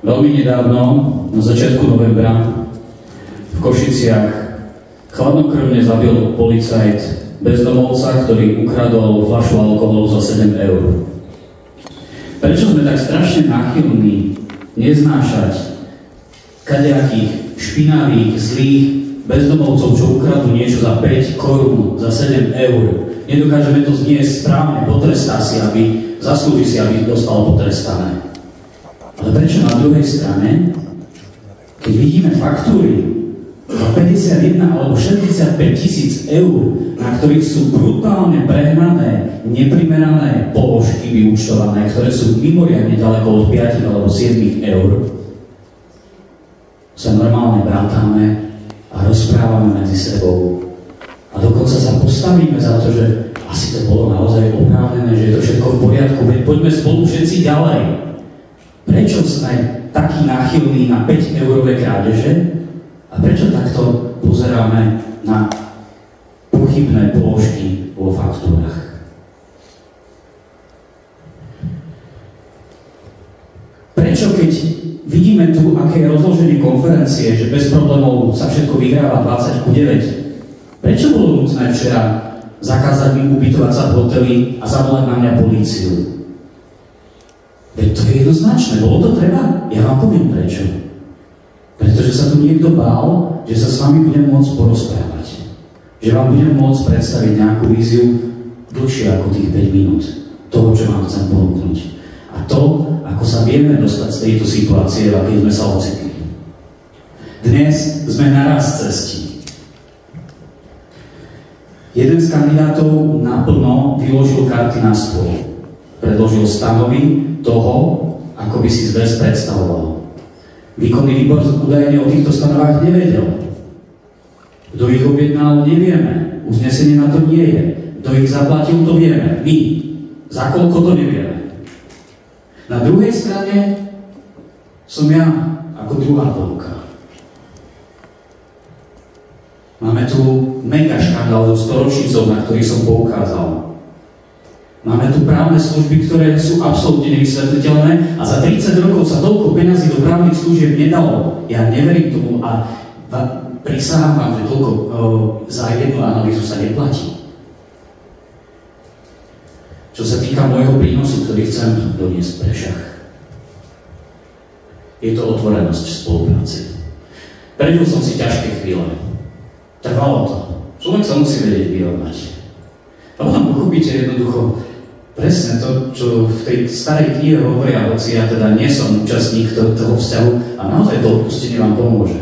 Veľmi nedávno, na začiatku novembra, v Košiciach chladnokrvne zabil policajt bezdomovca, ktorý ukradol fľašu alkoholu za 7 eur. Prečo sme tak strašne náchylní neznášať kadejakých špinavých, zlých bezdomovcov, čo ukradnú niečo za 5 korún, za 7 eur? Nedokážeme to zniesť správne, potrestá si, zaslúži si, aby dostal potrestané. Ale prečo na druhej strane, keď vidíme faktúry za 51 alebo 65 tisíc eur, na ktorých sú brutálne prehnané, neprimerané položky vyúčtované, ktoré sú mimoriadne ďaleko od 5 alebo 7 eur, sa normálne brátame a rozprávame medzi sebou. A dokonca sa postavíme za to, že asi to bolo naozaj oprávnené, že je to všetko v poriadku, veď poďme spolu všetci ďalej. Prečo sme takí náchylní na 5-eurové krádeže a prečo takto pozeráme na pochybné položky vo faktúrach? Prečo, keď vidíme tu, aké je rozloženie konferencie, že bez problémov sa všetko vyhráva 20:9, prečo bolo nutné včera zakázať mi ubytovať sa v hoteli a zavolať na mňa políciu? Veď to je jednoznačné, bolo to treba? Ja vám poviem prečo. Pretože sa tu niekto bál, že sa s vami budem môcť porozprávať. Že vám budem môcť predstaviť nejakú víziu dlhšie ako tých 5 minút. Toho, čo vám chcem ponúknuť. A to, ako sa vieme dostať z tejto situácie, v akej sme sa ocitli. Dnes sme naraz cestí. Jeden z kandidátov naplno vyložil karty na stôl. Predložil stanovy toho, ako by si zväz predstavoval. Výkonný výbor údajne o týchto stanovách nevedel. Kto ich objednal, nevieme. Uznesenie na to nie je. Kto ich zaplatil, to vieme. My. Za koľko, to nevieme. Na druhej strane som ja ako druhá ponuka. Máme tu mega škandál so storočnicou, na ktorý som poukázal. Máme tu právne služby, ktoré sú absolútne nevysvetliteľné a za 30 rokov sa toľko peňazí do právnych služieb nedalo. Ja neverím tomu a prisahám vám, že toľko za jednu analýzu sa neplatí. Čo sa týka môjho prínosu, ktorý chcem doniesť pre šach, je to otvorenosť v spolupráci. Prežil som si ťažké chvíle. Trvalo to. Človek sa musí vedieť vyrovnať. A potom pochopíte jednoducho presne to, čo v tej starej knihe hovoria, hoci ja teda nie som účastník toho vzťahu a naozaj to odpustenie vám pomôže.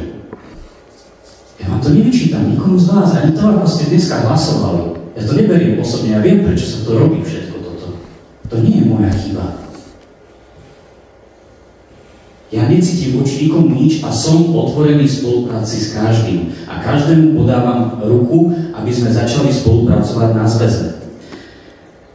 Ja vám to nevyčítam, nikomu z vás, ani to, ako ste dneska hlasovali. Ja to neberiem osobne, ja viem, prečo sa to robí všetko toto. To nie je moja chyba. Ja necítim voči nikomu nič a som otvorený v spolupráci s každým. A každému podávam ruku, aby sme začali spolupracovať na zväze.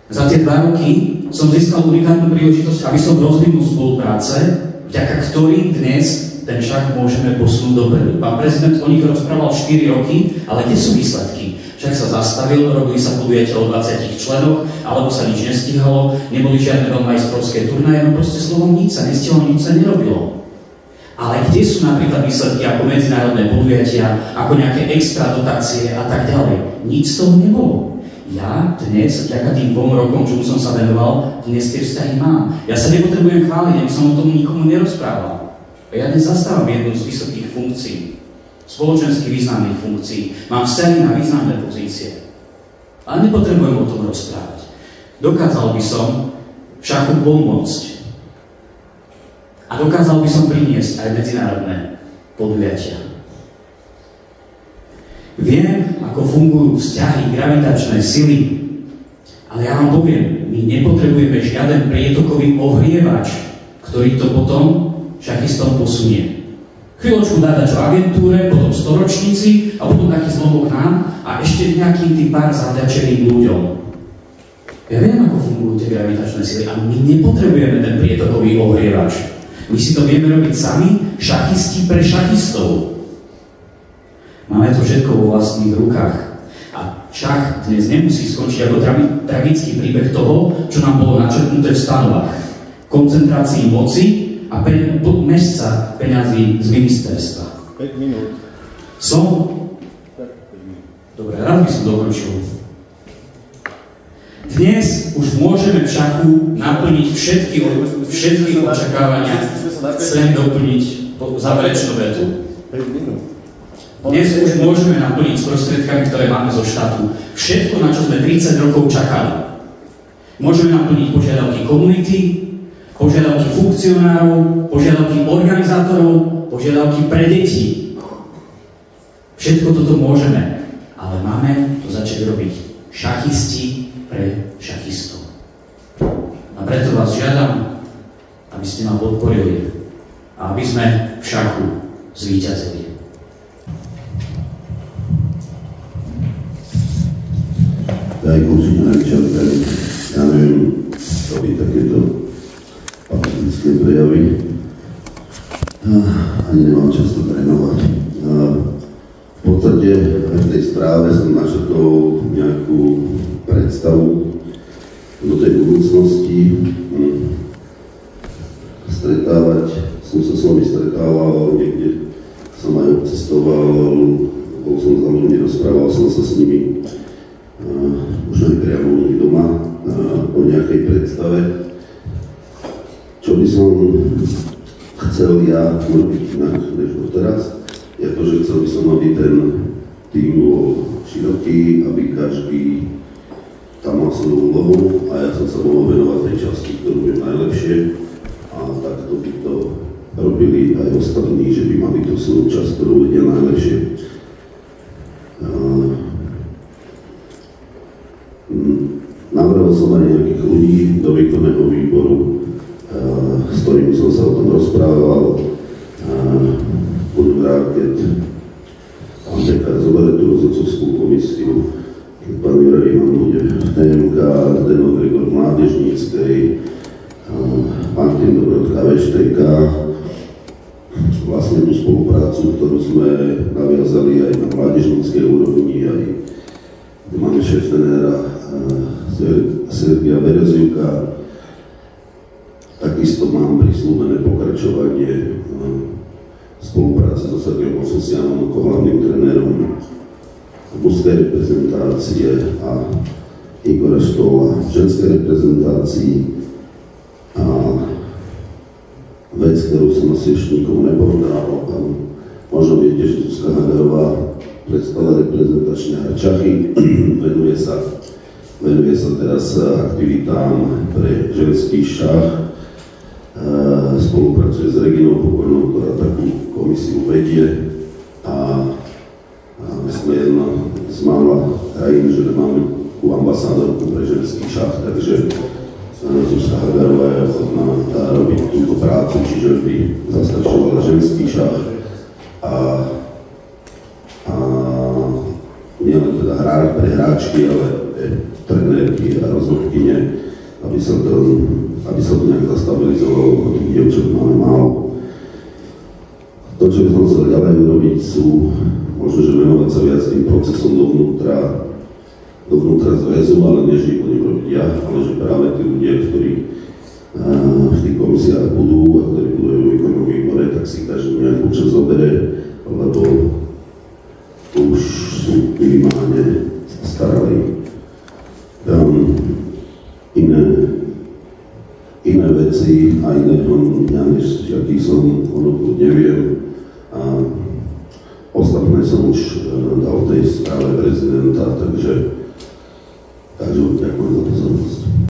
Za tie 2 roky som získal unikátnu príležitosť, aby som rozvinul spolupráce, vďaka ktorým dnes ten šach môžeme posunúť dopredu. Pán prezident o nich rozprával 4 roky, ale kde sú výsledky? Však sa zastavil, robili sa podujatia o 20 členoch, alebo sa nič nestíhalo, neboli žiadne veľmajstrovské turnaje, no proste slovom nič sa nestihlo, nič sa nerobilo. Ale kde sú napríklad výsledky ako medzinárodné podujatia, ako nejaké extra dotácie a tak ďalej? Nič z toho nebolo. Ja dnes, vďaka tým 2 rokom, čo som sa venoval, dnes tie vzťahy mám. Ja sa nepotrebujem chváliť, aby som o tom nikomu nerozprával. Ja dnes zastávam jednu z vysokých funkcií, spoločensky významných funkcií. Mám vzťahy na významné pozície. Ale nepotrebujem o tom rozprávať. Dokázal by som v šachu pomôcť. A dokázal by som priniesť aj medzinárodné podujatia. Viem, ako fungujú vzťahy, gravitačné sily, ale ja vám poviem, my nepotrebujeme žiaden prietokový ohrievač, ktorý to potom šachistom posunie. Chvíľočku dá čo agentúre, potom storočníci a potom taký zlomok nám a ešte nejakým tým pár zavďačeným ľuďom. Ja viem, ako fungujú tie gravitačné sily a my nepotrebujeme ten prietokový ohrievač. My si to vieme robiť sami, šachisti pre šachistov. Máme to všetko vo vlastných rukách. A šach dnes nemusí skončiť ako tragický príbeh toho, čo nám bolo načrtnuté v stanovách. Koncentrácii moci a mesca peňazí z ministerstva. 5 minút. Som? Dobre, rád by som dokončil. Dnes už môžeme v šachu naplniť všetky očakávania. Chcem doplniť záverečnú vetu. 5 minút. Dnes už môžeme naplniť s prostriedkami, ktoré máme zo štátu, všetko, na čo sme 30 rokov čakali. Môžeme naplniť požiadavky komunity, požiadavky funkcionárov, požiadavky organizátorov, požiadavky pre deti. Všetko toto môžeme, ale máme to začať robiť šachisti pre šachistov. A preto vás žiadam, aby ste ma podporili a aby sme v šachu zvíťazili. Aj určite najčastaj, ja neviem, robiť takéto patetické prejavy. Ani nemám často trénovať. V podstate aj v tej správe som načrtol nejakú predstavu do tej budúcnosti. Som sa s vami stretával, niekde som aj obcestoval, bol som za ľuďmi, rozprával som sa s nimi. Už aj priamo u nich doma o nejakej predstave. Čo by som chcel ja urobiť inak než doteraz, je to, že chcel by som, aby ten tým bol široký, aby každý tam mal svoju úlohu a ja som sa mohol venovať tej časti, ktorú viem najlepšie a takto by to robili aj ostatní, že by mali tú svoju časť, ktorú vedia najlepšie. Navrhol som aj nejakých ľudí do výkonného výboru, s ktorými som sa o tom rozprával. Budem rád, keď pán Bekár zoberie tú rozhodcovskú komisiu, keď pán Juraj Ivan bude v TMK, Zdeno Gregor v Mládežníckej, Martin Dobrodka v ŠTK. Vlastne tú spoluprácu, ktorú sme naviazali aj na mládežníckej úrovni, aj kde máme šéf-trenéra Sergia Bereziuka. Takisto mám prislúbené pokračovanie spolupráce so Sergiom Ofosianom ako hlavným trénerom mužskej reprezentácie a Igora Štola v ženskej reprezentácii. A vec, ktorú som asi ešte nikomu nepovedal, možno viete, že Zuzka Hagarová predstavila reprezentačné Čachy, venuje sa teraz aktivitám pre ženský šach, spolupracuje s Reginou Pokornou, ktorá takú komisiu vedie a sme jedna z mála krajín, že nemáme takú ambasádorku pre ženský šach, takže Zuzka Hagarová je ochotná robiť túto prácu, čiže by zastrešovala ženský šach a nielen teda pre hráčky, ale trenérky a rozhodkyne, aby sa to nejak zastabilizovalo, tých dievčat máme málo. To, čo by som chcel ďalej urobiť, sú možno, že venovať sa viac tým procesom dovnútra zväzu, ale nie, že ich budem robiť ja, ale že práve tí ľudia, ktorí v tých komisiách budú a ktorí budú vo výkonnom výbore, tak si každý nejakú časť zoberie, lebo už sú minimálne starali iné veci a iné ja než aký som, ono neviem. A ostatné som už dal tej správe prezidenta, takže ďakujem za pozornosť.